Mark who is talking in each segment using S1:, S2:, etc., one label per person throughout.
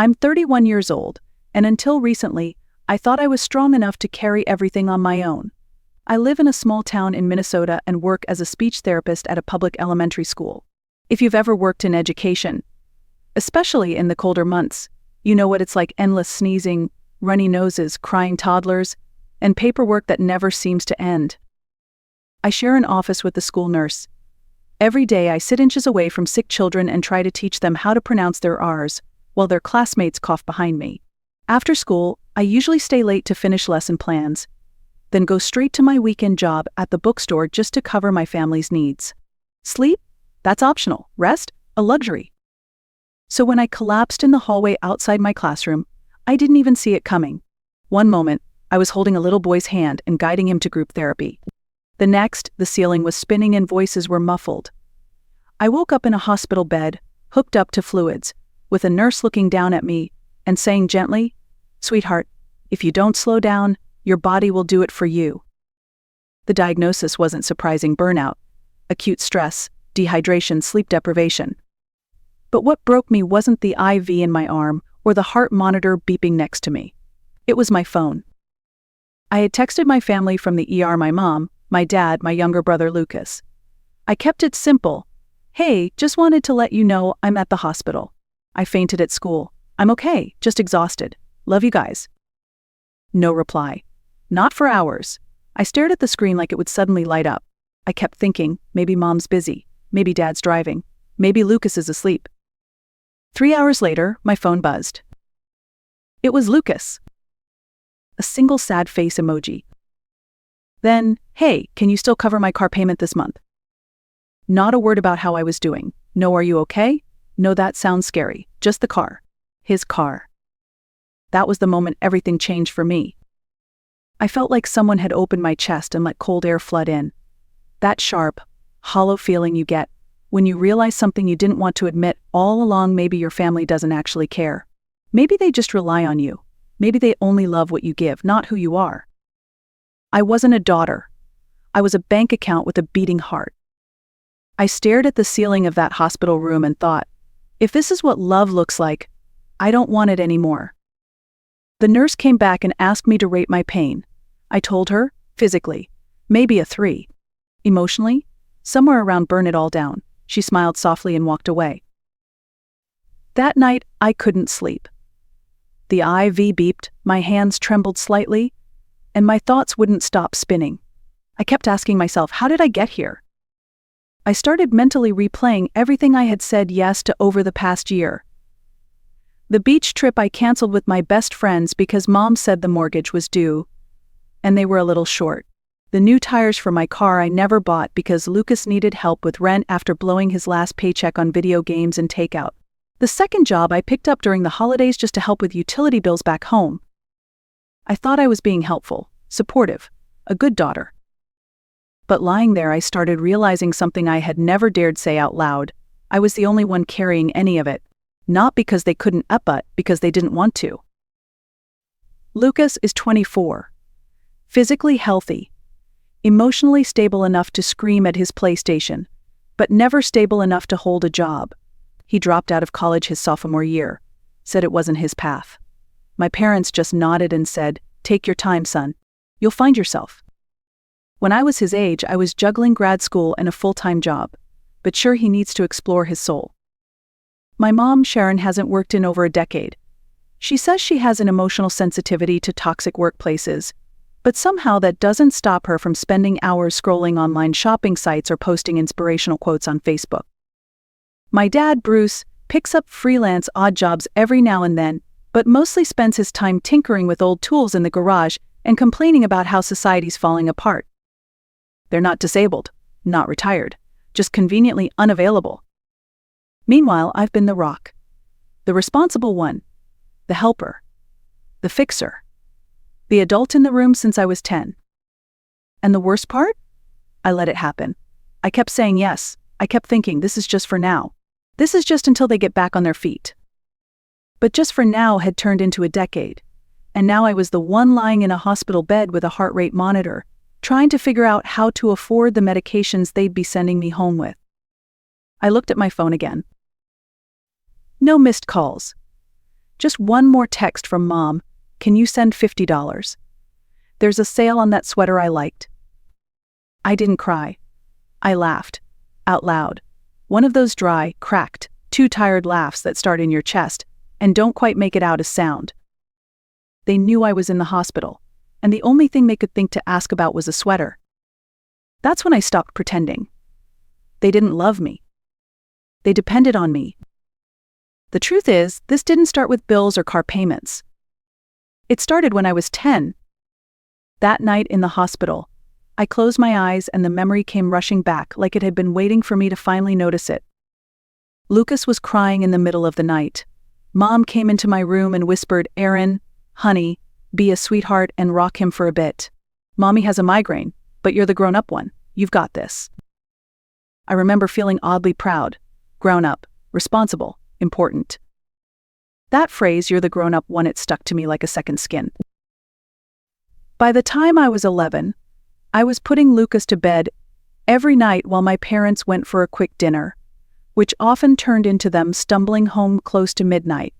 S1: I'm 31 years old, and until recently, I thought I was strong enough to carry everything on my own. I live in a small town in Minnesota and work as a speech therapist at a public elementary school. If you've ever worked in education, especially in the colder months, you know what it's like: endless sneezing, runny noses, crying toddlers, and paperwork that never seems to end. I share an office with the school nurse. Every day I sit inches away from sick children and try to teach them how to pronounce their R's, while their classmates cough behind me. After school, I usually stay late to finish lesson plans, then go straight to my weekend job at the bookstore just to cover my family's needs. Sleep? That's optional. Rest? A luxury. So when I collapsed in the hallway outside my classroom, I didn't even see it coming. One moment, I was holding a little boy's hand and guiding him to group therapy. The next, the ceiling was spinning and voices were muffled. I woke up in a hospital bed, hooked up to fluids, with a nurse looking down at me and saying gently, "Sweetheart, if you don't slow down, your body will do it for you." The diagnosis wasn't surprising: burnout, acute stress, dehydration, sleep deprivation. But what broke me wasn't the IV in my arm or the heart monitor beeping next to me. It was my phone. I had texted my family from the ER: my mom, my dad, my younger brother Lucas. I kept it simple. "Hey, just wanted to let you know I'm at the hospital. I fainted at school. I'm okay, just exhausted. Love you guys." No reply. Not for hours. I stared at the screen like it would suddenly light up. I kept thinking, maybe mom's busy, maybe dad's driving, maybe Lucas is asleep. 3 hours later, my phone buzzed. It was Lucas. A single sad face emoji. Then, "Hey, can you still cover my car payment this month?" Not a word about how I was doing. No, "Are you okay?" No, "That sounds scary." Just the car. His car. That was the moment everything changed for me. I felt like someone had opened my chest and let cold air flood in. That sharp, hollow feeling you get when you realize something you didn't want to admit all along. Maybe your family doesn't actually care. Maybe they just rely on you. Maybe they only love what you give, not who you are. I wasn't a daughter. I was a bank account with a beating heart. I stared at the ceiling of that hospital room and thought, if this is what love looks like, I don't want it anymore. The nurse came back and asked me to rate my pain. I told her, physically, maybe a 3. Emotionally, somewhere around burn it all down. She smiled softly and walked away. That night, I couldn't sleep. The IV beeped, my hands trembled slightly, and my thoughts wouldn't stop spinning. I kept asking myself, how did I get here? I started mentally replaying everything I had said yes to over the past year. The beach trip I canceled with my best friends because mom said the mortgage was due, and they were a little short. The new tires for my car I never bought because Lucas needed help with rent after blowing his last paycheck on video games and takeout. The second job I picked up during the holidays just to help with utility bills back home. I thought I was being helpful, supportive, a good daughter. But lying there, I started realizing something I had never dared say out loud. I was the only one carrying any of it. Not because they couldn't, but because they didn't want to. Lucas is 24. Physically healthy. Emotionally stable enough to scream at his PlayStation, but never stable enough to hold a job. He dropped out of college his sophomore year, said it wasn't his path. My parents just nodded and said, "Take your time, son. You'll find yourself." When I was his age, I was juggling grad school and a full-time job, but sure, he needs to explore his soul. My mom, Sharon, hasn't worked in over a decade. She says she has an emotional sensitivity to toxic workplaces, but somehow that doesn't stop her from spending hours scrolling online shopping sites or posting inspirational quotes on Facebook. My dad, Bruce, picks up freelance odd jobs every now and then, but mostly spends his time tinkering with old tools in the garage and complaining about how society's falling apart. They're not disabled, not retired, just conveniently unavailable. Meanwhile, I've been the rock, the responsible one, the helper, the fixer, the adult in the room since I was 10. And the worst part? I let it happen. I kept saying yes. I kept thinking, this is just for now. This is just until they get back on their feet. But just for now had turned into a decade. And now I was the one lying in a hospital bed with a heart rate monitor, trying to figure out how to afford the medications they'd be sending me home with. I looked at my phone again. No missed calls. Just one more text from Mom. Can you send $50? There's a sale on that sweater I liked. I didn't cry. I laughed. Out loud. One of those dry, cracked, too tired laughs that start in your chest and don't quite make it out as sound. They knew I was in the hospital, and the only thing they could think to ask about was a sweater. That's when I stopped pretending. They didn't love me. They depended on me. The truth is, this didn't start with bills or car payments. It started when I was 10. That night in the hospital, I closed my eyes and the memory came rushing back like it had been waiting for me to finally notice it. Lucas was crying in the middle of the night. Mom came into my room and whispered, "Aaron, honey, be a sweetheart and rock him for a bit. Mommy has a migraine, but you're the grown-up one. You've got this." I remember feeling oddly proud, grown up, responsible, important. That phrase, "you're the grown-up one," it stuck to me like a second skin. By the time I was 11, I was putting Lucas to bed every night while my parents went for a quick dinner, which often turned into them stumbling home close to midnight.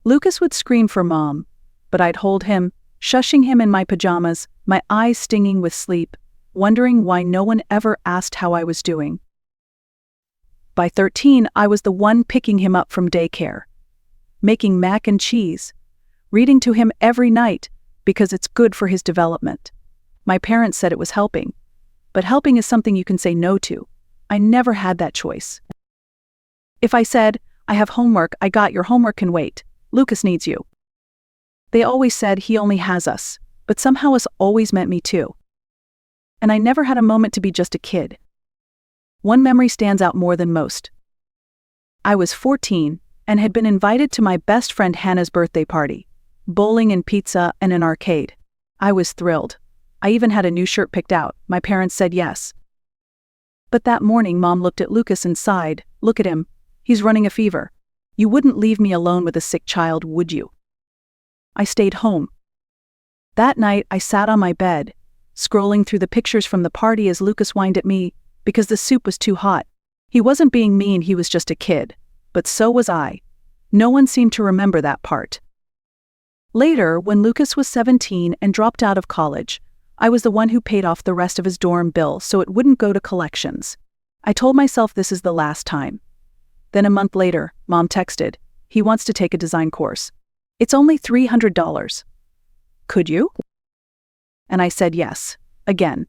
S1: Lucas would scream for Mom, but I'd hold him, shushing him in my pajamas, my eyes stinging with sleep, wondering why no one ever asked how I was doing. By 13, I was the one picking him up from daycare, making mac and cheese, reading to him every night because it's good for his development. My parents said it was helping, but helping is something you can say no to. I never had that choice. If I said, "I have homework, I got your homework can wait, Lucas needs you." They always said he only has us, but somehow us always meant me too. And I never had a moment to be just a kid. One memory stands out more than most. I was 14 and had been invited to my best friend Hannah's birthday party, bowling and pizza and an arcade. I was thrilled. I even had a new shirt picked out. My parents said yes. But that morning Mom looked at Lucas and sighed, "Look at him. He's running a fever. You wouldn't leave me alone with a sick child, would you?" I stayed home. That night I sat on my bed, scrolling through the pictures from the party as Lucas whined at me because the soup was too hot. He wasn't being mean, he was just a kid. But so was I. No one seemed to remember that part. Later, when Lucas was 17 and dropped out of college, I was the one who paid off the rest of his dorm bill so it wouldn't go to collections. I told myself this is the last time. Then a month later, Mom texted, "He wants to take a design course. It's only $300. Could you?" And I said yes, again.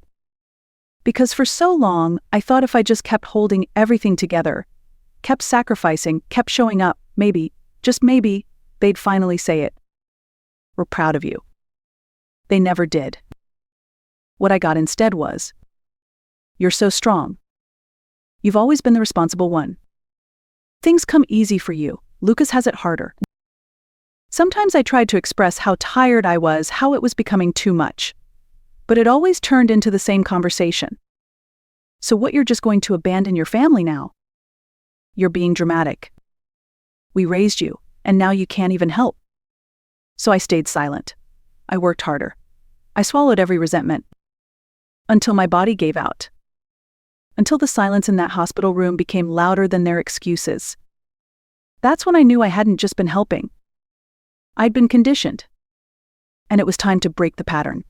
S1: Because for so long, I thought if I just kept holding everything together, kept sacrificing, kept showing up, maybe, just maybe, they'd finally say it. "We're proud of you." They never did. What I got instead was, "You're so strong. You've always been the responsible one. Things come easy for you. Lucas has it harder." Sometimes I tried to express how tired I was, how it was becoming too much. But it always turned into the same conversation. "So what, you're just going to abandon your family now? You're being dramatic. We raised you, and now you can't even help." So I stayed silent. I worked harder. I swallowed every resentment. Until my body gave out. Until the silence in that hospital room became louder than their excuses. That's when I knew I hadn't just been helping. I'd been conditioned. And it was time to break the pattern.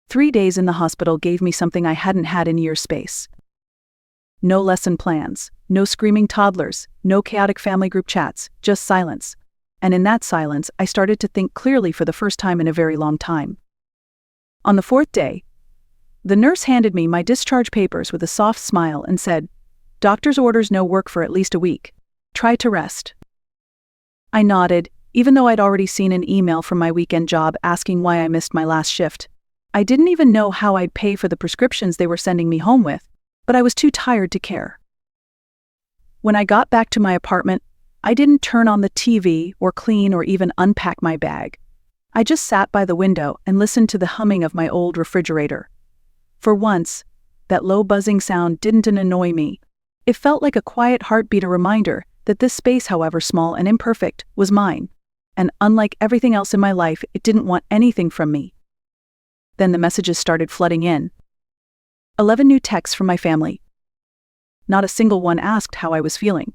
S1: 3 days in the hospital gave me something I hadn't had in years. Space. No lesson plans, no screaming toddlers, no chaotic family group chats, just silence. And in that silence, I started to think clearly for the first time in a very long time. On the 4th day, the nurse handed me my discharge papers with a soft smile and said, "Doctor's orders, no work for at least a week. Try to rest." I nodded, even though I'd already seen an email from my weekend job asking why I missed my last shift. I didn't even know how I'd pay for the prescriptions they were sending me home with, but I was too tired to care. When I got back to my apartment, I didn't turn on the TV or clean or even unpack my bag. I just sat by the window and listened to the humming of my old refrigerator. For once, that low buzzing sound didn't annoy me. It felt like a quiet heartbeat, a reminder that this space, however small and imperfect, was mine. And unlike everything else in my life, it didn't want anything from me. Then the messages started flooding in. 11 new texts from my family. Not a single one asked how I was feeling.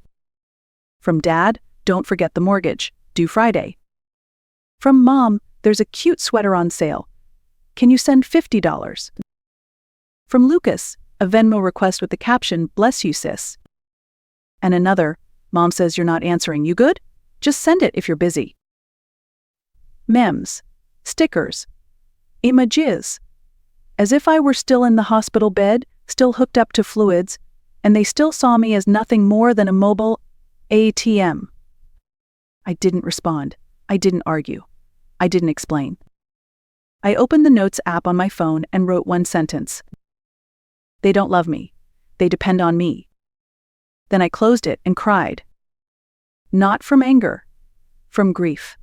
S1: From Dad, "Don't forget the mortgage." due Friday. From Mom, there's a cute sweater on sale. Can you send $50? From Lucas, a Venmo request with the caption, "Bless you, sis." And another, "Mom says you're not answering. You good? Just send it if you're busy." Memes, stickers, emojis. As if I were still in the hospital bed, still hooked up to fluids, and they still saw me as nothing more than a mobile ATM. I didn't respond. I didn't argue. I didn't explain. I opened the Notes app on my phone and wrote one sentence. They don't love me. They depend on me. Then I closed it and cried. Not from anger, from grief.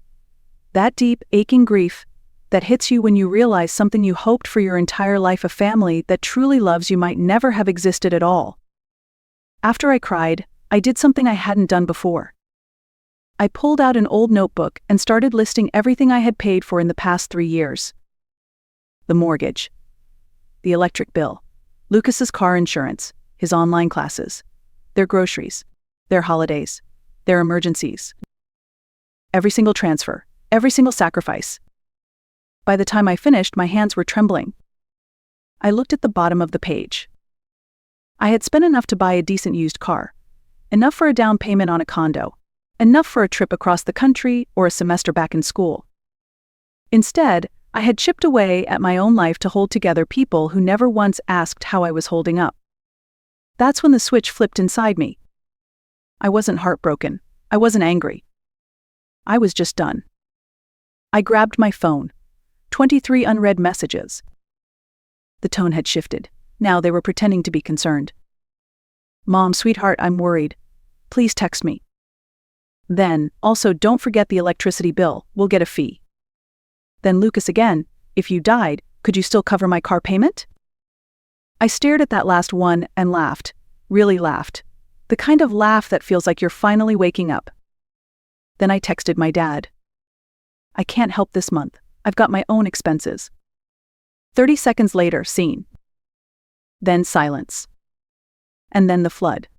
S1: That deep, aching grief that hits you when you realize something you hoped for your entire life, a family that truly loves you, might never have existed at all. After I cried, I did something I hadn't done before. I pulled out an old notebook and started listing everything I had paid for in the past 3 years. The mortgage, the electric bill, Lucas's car insurance, his online classes, their groceries, their holidays, their emergencies. Every single transfer, every single sacrifice. By the time I finished, my hands were trembling. I looked at the bottom of the page. I had spent enough to buy a decent used car, enough for a down payment on a condo, enough for a trip across the country or a semester back in school. Instead, I had chipped away at my own life to hold together people who never once asked how I was holding up. That's when the switch flipped inside me. I wasn't heartbroken. I wasn't angry. I was just done. I grabbed my phone. 23 unread messages. The tone had shifted. Now they were pretending to be concerned. "Mom, sweetheart, I'm worried. Please text me." Then, "Also, don't forget the electricity bill. We'll get a fee." Then Lucas again, "If you died, could you still cover my car payment?" I stared at that last one and laughed. Really laughed. The kind of laugh that feels like you're finally waking up. Then I texted my dad. "I can't help this month. I've got my own expenses." 30 seconds later, scene. Then silence. And then the flood.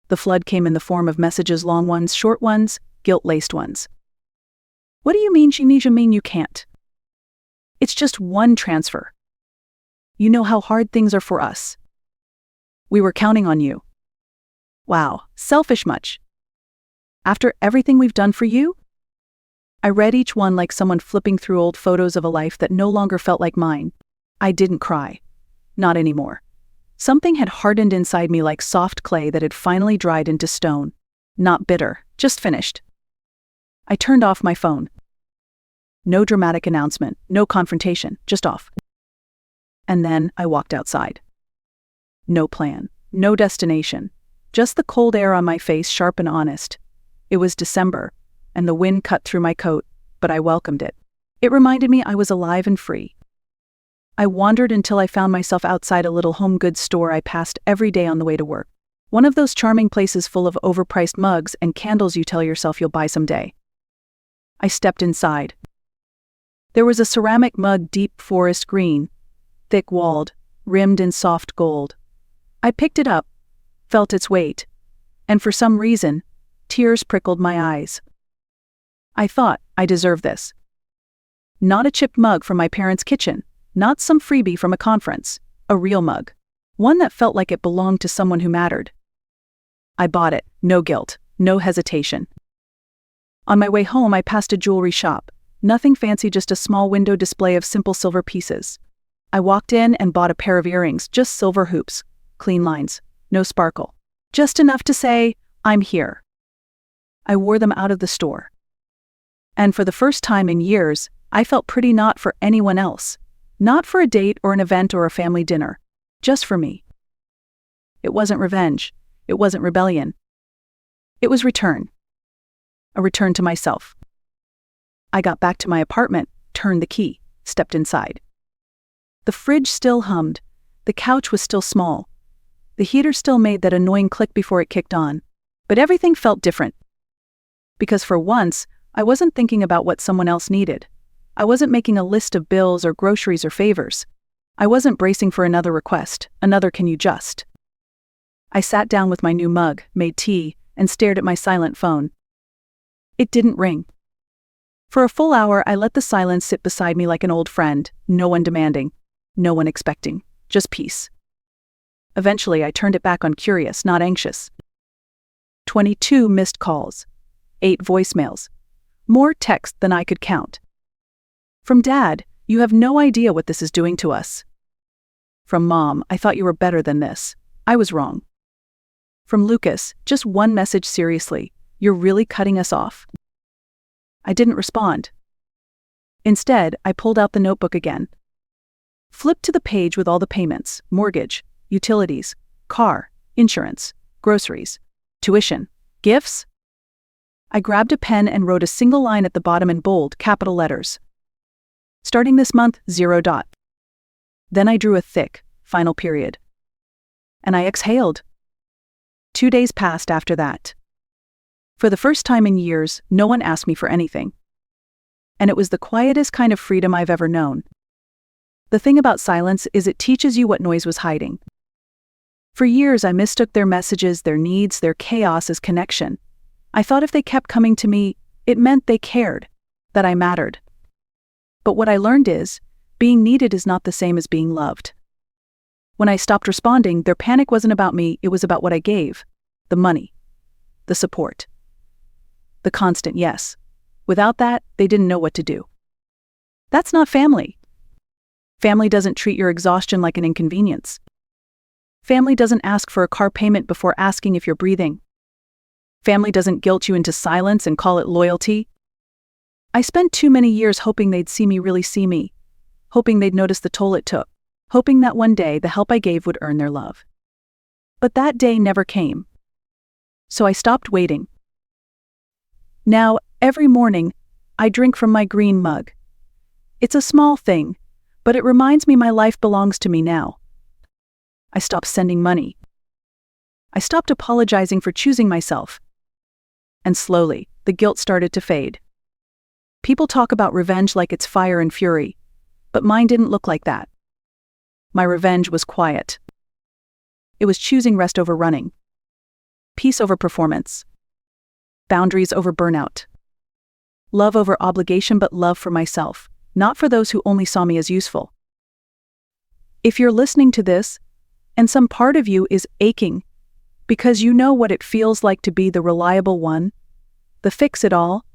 S1: The flood came in the form of messages, long ones, short ones, guilt-laced ones. "What do you mean, Shinisha? Mean you can't? It's just one transfer. You know how hard things are for us. We were counting on you. Wow, selfish much. After everything we've done for you?" I read each one like someone flipping through old photos of a life that no longer felt like mine. I didn't cry. Not anymore. Something had hardened inside me like soft clay that had finally dried into stone. Not bitter, just finished. I turned off my phone. No dramatic announcement, no confrontation, just off. And then I walked outside. No plan, no destination, just the cold air on my face, sharp and honest. It was December, and the wind cut through my coat, but I welcomed it. It reminded me I was alive and free. I wandered until I found myself outside a little home goods store I passed every day on the way to work. One of those charming places full of overpriced mugs and candles you tell yourself you'll buy someday. I stepped inside. There was a ceramic mug, deep forest green, thick-walled, rimmed in soft gold. I picked it up, felt its weight, and for some reason, tears prickled my eyes. I thought, I deserve this. Not a chipped mug from my parents' kitchen, not some freebie from a conference, a real mug. One that felt like it belonged to someone who mattered. I bought it, no guilt, no hesitation. On my way home, I passed a jewelry shop. Nothing fancy, just a small window display of simple silver pieces. I walked in and bought a pair of earrings, just silver hoops, clean lines, no sparkle. Just enough to say, I'm here. I wore them out of the store. And for the first time in years, I felt pretty, not for anyone else. Not for a date or an event or a family dinner. Just for me. It wasn't revenge. It wasn't rebellion. It was return. A return to myself. I got back to my apartment, turned the key, stepped inside. The fridge still hummed. The couch was still small. The heater still made that annoying click before it kicked on. But everything felt different. Because for once, I wasn't thinking about what someone else needed. I wasn't making a list of bills or groceries or favors. I wasn't bracing for another request, another "can you just?" I sat down with my new mug, made tea, and stared at my silent phone. It didn't ring. For a full hour, I let the silence sit beside me like an old friend, no one demanding, no one expecting, just peace. Eventually, I turned it back on, curious, not anxious. 22 missed calls. 8 voicemails. More text than I could count. From Dad, "You have no idea what this is doing to us." From Mom, "I thought you were better than this." I was wrong. From Lucas, just one message, "Seriously, you're really cutting us off?" I didn't respond. Instead, I pulled out the notebook again. Flipped to the page with all the payments: mortgage, utilities, car, insurance, groceries, tuition, gifts. I grabbed a pen and wrote a single line at the bottom in bold, capital letters. "Starting this month, 0. Then I drew a thick, final period. And I exhaled. 2 days passed after that. For the first time in years, no one asked me for anything. And it was the quietest kind of freedom I've ever known. The thing about silence is it teaches you what noise was hiding. For years I mistook their messages, their needs, their chaos as connection. I thought if they kept coming to me, it meant they cared, that I mattered. But what I learned is, being needed is not the same as being loved. When I stopped responding, their panic wasn't about me, it was about what I gave. The money. The support. The constant yes. Without that, they didn't know what to do. That's not family. Family doesn't treat your exhaustion like an inconvenience. Family doesn't ask for a car payment before asking if you're breathing. Family doesn't guilt you into silence and call it loyalty. I spent too many years hoping they'd see me really see me, hoping they'd notice the toll it took, hoping that one day the help I gave would earn their love. But that day never came. So I stopped waiting. Now, every morning, I drink from my green mug. It's a small thing, but it reminds me my life belongs to me now. I stopped sending money. I stopped apologizing for choosing myself. And slowly, the guilt started to fade. People talk about revenge like it's fire and fury, but mine didn't look like that. My revenge was quiet. It was choosing rest over running, peace over performance, boundaries over burnout, love over obligation, but love for myself, not for those who only saw me as useful. If you're listening to this, and some part of you is aching, because you know what it feels like to be the reliable one, the fix-it-all,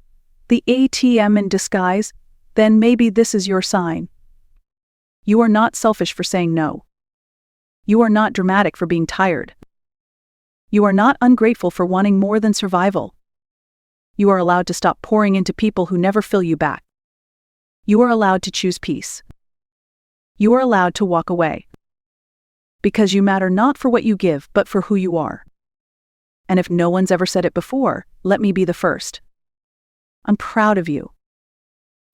S1: the ATM in disguise, then maybe this is your sign. You are not selfish for saying no. You are not dramatic for being tired. You are not ungrateful for wanting more than survival. You are allowed to stop pouring into people who never fill you back. You are allowed to choose peace. You are allowed to walk away. Because you matter not for what you give, but for who you are. And if no one's ever said it before, let me be the first. I'm proud of you.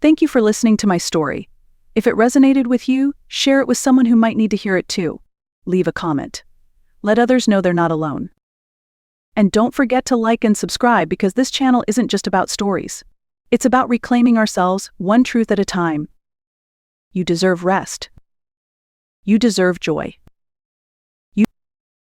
S1: Thank you for listening to my story. If it resonated with you, share it with someone who might need to hear it too. Leave a comment. Let others know they're not alone. And don't forget to like and subscribe, because this channel isn't just about stories. It's about reclaiming ourselves, one truth at a time. You deserve rest. You deserve joy.